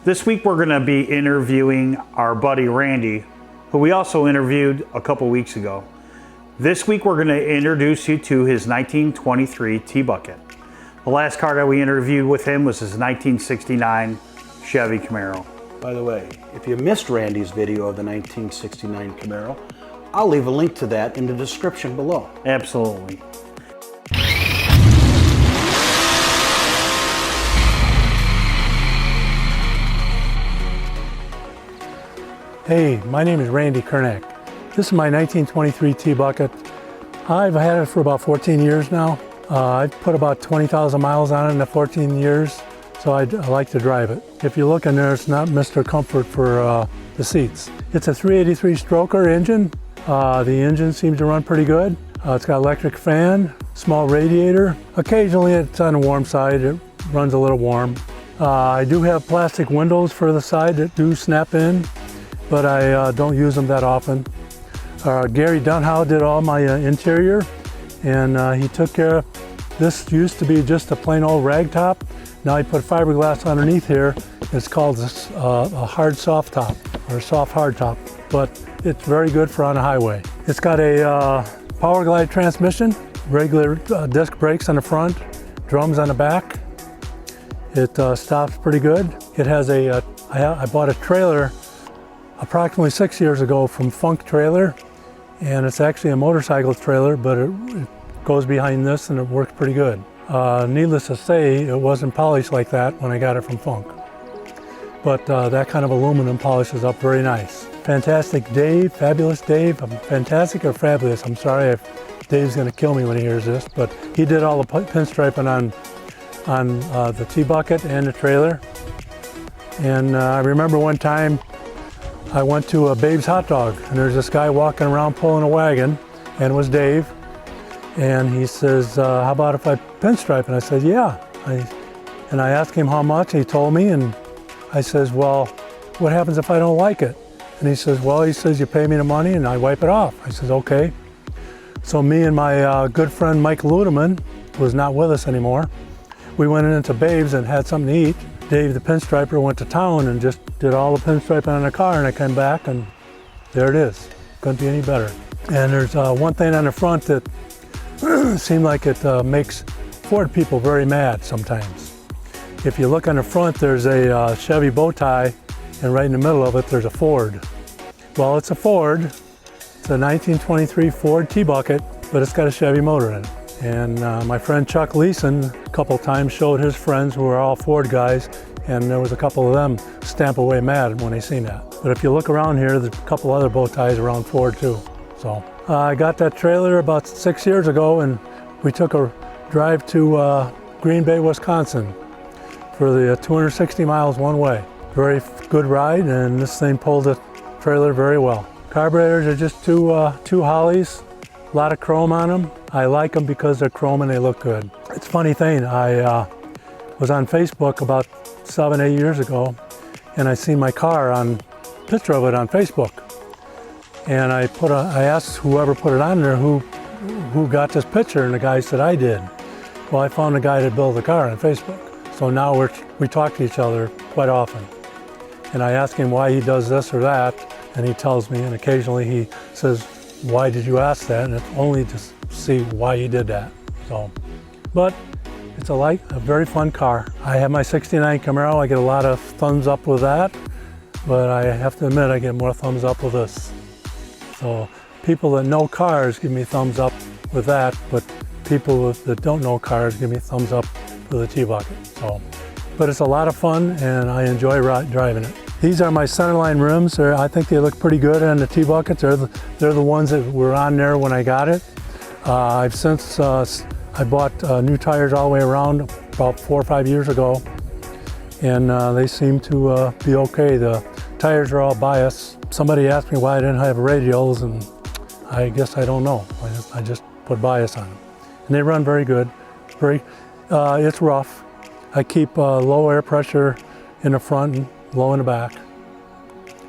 This week we're going to be interviewing our buddy Randy, who we also interviewed a couple weeks ago. This week we're going to introduce you to his 1923 T-Bucket. The last car that we interviewed with him was his 1969 Chevy Camaro. By the way, if you missed Randy's video of the 1969 Camaro, I'll leave a link to that in the description below. Absolutely. Hey, my name is Randy Kernack. This is my 1923 T-Bucket. I've had it for about 14 years now. I've put about 20,000 miles on it in the 14 years, so I like to drive it. If you look in there, it's not Mr. Comfort for the seats. It's a 383 stroker engine. The engine seems to run pretty good. It's got electric fan, small radiator. Occasionally it's on the warm side, it runs a little warm. I do have plastic windows for the side that do snap in, but I don't use them that often. Gary Dunhow did all my interior, and he took care of, this used to be just a plain old rag top. Now he put fiberglass underneath here. It's called a hard soft top, or soft hard top, but it's very good for on a highway. It's got a Power Glide transmission, regular disc brakes on the front, drums on the back. It stops pretty good. It has I bought a trailer approximately 6 years ago from Funk Trailer, and it's actually a motorcycle trailer, but it goes behind this and it works pretty good. Needless to say, it wasn't polished like that when I got it from Funk, but that kind of aluminum polishes up very nice. Fantastic Dave, Fabulous Dave, fantastic or fabulous, I'm sorry if Dave's gonna kill me when he hears this, but he did all the pinstriping on the T-Bucket and the trailer. And I remember one time I went to a Babe's Hot Dog, and there's this guy walking around pulling a wagon, and it was Dave. And he says, how about if I pinstripe? And I said, yeah. And I asked him how much, and he told me, and I says, well, what happens if I don't like it? And he says, well, you pay me the money and I wipe it off. I says, okay. So me and my good friend Mike Ludeman, who is not with us anymore, we went into Babe's and had something to eat. Dave, the pinstriper, went to town and just did all the pinstriping on the car, and I came back and there it is. Couldn't be any better. And there's one thing on the front that seemed like it makes Ford people very mad sometimes. If you look on the front, there's a Chevy bow tie, and right in the middle of it, there's a Ford. Well, it's a Ford. It's a 1923 Ford T-Bucket, but it's got a Chevy motor in it. And my friend Chuck Leeson a couple times showed his friends who are all Ford guys, and there was a couple of them stamp away mad when they seen that. But if you look around here, there's a couple other bow ties around Ford too. So I got that trailer about 6 years ago, and we took a drive to Green Bay, Wisconsin for the 260 miles one way. Very good ride, and this thing pulled the trailer very well. Carburetors are just two Hollies, a lot of chrome on them. I like them because they're chrome and they look good. It's a funny thing, I was on Facebook about 7-8 years ago, and I seen my car on picture of it on Facebook. And I asked whoever put it on there who got this picture, and the guy said I did. Well, I found the guy that built the car on Facebook. So now we talk to each other quite often. And I ask him why he does this or that, and he tells me, and occasionally he says, why did you ask that? And it's only to see why he did that. So, but it's a very fun car. I have my 69 Camaro. I get a lot of thumbs up with that, but I have to admit I get more thumbs up with this. So people that know cars give me thumbs up with that, but people that don't know cars give me thumbs up for the T-Bucket. So, but it's a lot of fun, and I enjoy driving it. These are my centerline rims. I think they look pretty good on the T-Buckets. They're the ones that were on there when I got it. I've since I bought new tires all the way around about 4 or 5 years ago, and they seem to be okay. The tires are all bias. Somebody asked me why I didn't have radials, and I guess I don't know. I just put bias on them, and they run very good. It's rough. I keep low air pressure in the front and low in the back.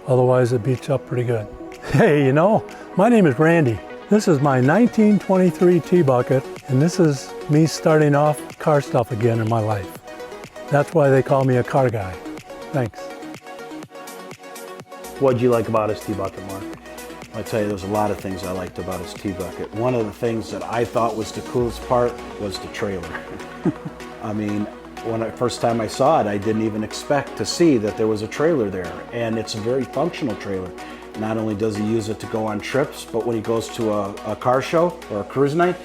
Otherwise it beats up pretty good. Hey, you know, my name is Randy. This is my 1923 T-Bucket, and this is me starting off car stuff again in my life. That's why they call me a car guy. Thanks. What'd you like about his T-Bucket, Mark? I tell you, there's a lot of things I liked about his T-Bucket. One of the things that I thought was the coolest part was the trailer. I mean, first time I saw it, I didn't even expect to see that there was a trailer there. And it's a very functional trailer. Not only does he use it to go on trips, but when he goes to a car show or a cruise night,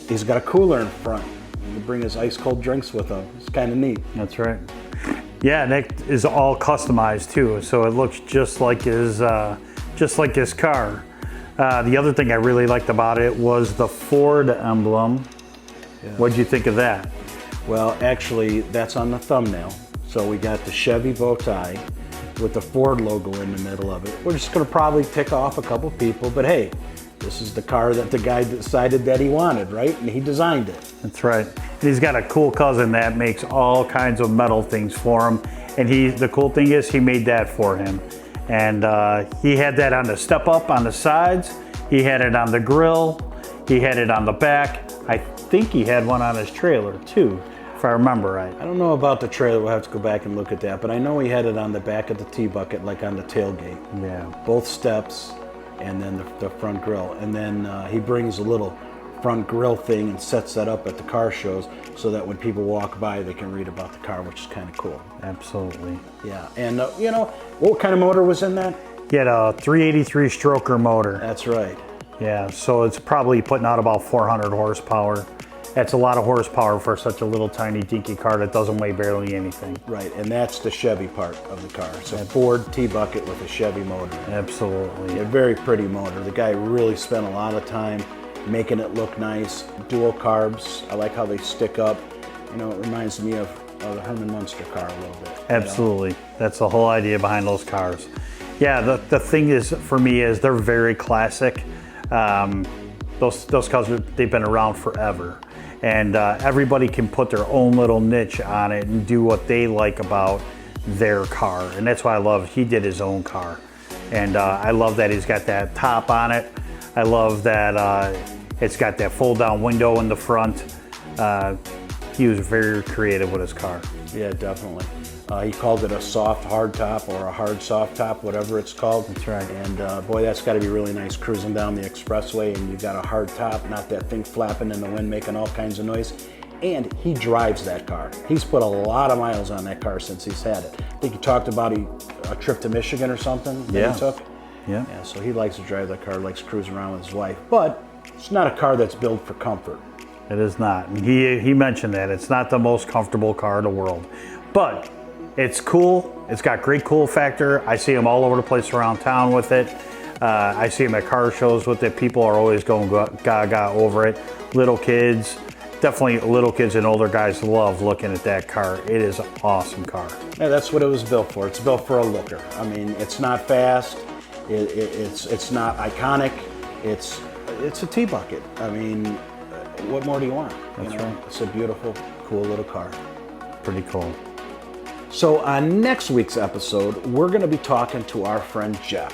he's got a cooler in front. He can bring his ice cold drinks with him. It's kind of neat. That's right. Yeah, and it is all customized too, so it looks just like his car. The other thing I really liked about it was the Ford emblem. Yeah. What'd you think of that? Well, actually, that's on the thumbnail. So we got the Chevy bow tie with the Ford logo in the middle of it. We're just gonna probably tick off a couple people, but hey, this is the car that the guy decided that he wanted, right? And he designed it. That's right. And he's got a cool cousin that makes all kinds of metal things for him. And the cool thing is he made that for him. And he had that on the step up on the sides. He had it on the grill. He had it on the back. I think he had one on his trailer too, if I remember right. I don't know about the trailer. We'll have to go back and look at that. But I know he had it on the back of the T-Bucket, like on the tailgate. Yeah. Both steps. And then the front grill. And then he brings a little front grill thing and sets that up at the car shows so that when people walk by, they can read about the car, which is kind of cool. Absolutely. Yeah, and you know, what kind of motor was in that? He had a 383 stroker motor. That's right. Yeah, so it's probably putting out about 400 horsepower. That's a lot of horsepower for such a little tiny dinky car that doesn't weigh barely anything. Right, and that's the Chevy part of the car. So Ford T-Bucket with a Chevy motor. Absolutely. A very pretty motor. The guy really spent a lot of time making it look nice. Dual carbs. I like how they stick up. You know, it reminds me of the Herman Munster car a little bit. Absolutely. That's the whole idea behind those cars. Yeah, the thing is, for me, is they're very classic. Those cars, they've been around forever. And everybody can put their own little niche on it and do what they like about their car. And that's why I love he did his own car. And I love that he's got that top on it. I love that it's got that fold down window in the front. He was very creative with his car. Yeah, definitely. He called it a soft hard top or a hard soft top, whatever it's called. That's right. And boy, that's got to be really nice cruising down the expressway and you've got a hard top, not that thing flapping in the wind making all kinds of noise. And he drives that car. He's put a lot of miles on that car since he's had it. I think he talked about a trip to Michigan or something that he took. Yeah. Yeah, so he likes to drive that car, likes to cruise around with his wife. But it's not a car that's built for comfort. It is not. And he mentioned that. It's not the most comfortable car in the world. But it's cool. It's got great cool factor. I see them all over the place around town with it. I see them at car shows with it. People are always going gaga over it. Little kids, definitely little kids and older guys love looking at that car. It is an awesome car. Yeah, that's what it was built for. It's built for a looker. I mean, it's not fast. It's not iconic. It's a T-Bucket. I mean, what more do you want? That's right. It's a beautiful, cool little car. Pretty cool. So on next week's episode, we're going to be talking to our friend Jeff.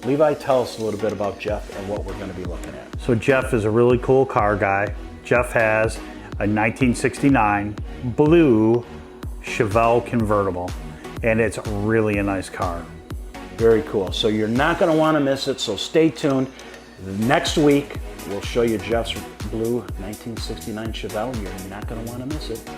Levi, tell us a little bit about Jeff and what we're going to be looking at. So Jeff is a really cool car guy. Jeff has a 1969 blue Chevelle convertible, and it's really a nice car. Very cool. So you're not going to want to miss it, so stay tuned. Next week, we'll show you Jeff's blue 1969 Chevelle. You're not going to want to miss it.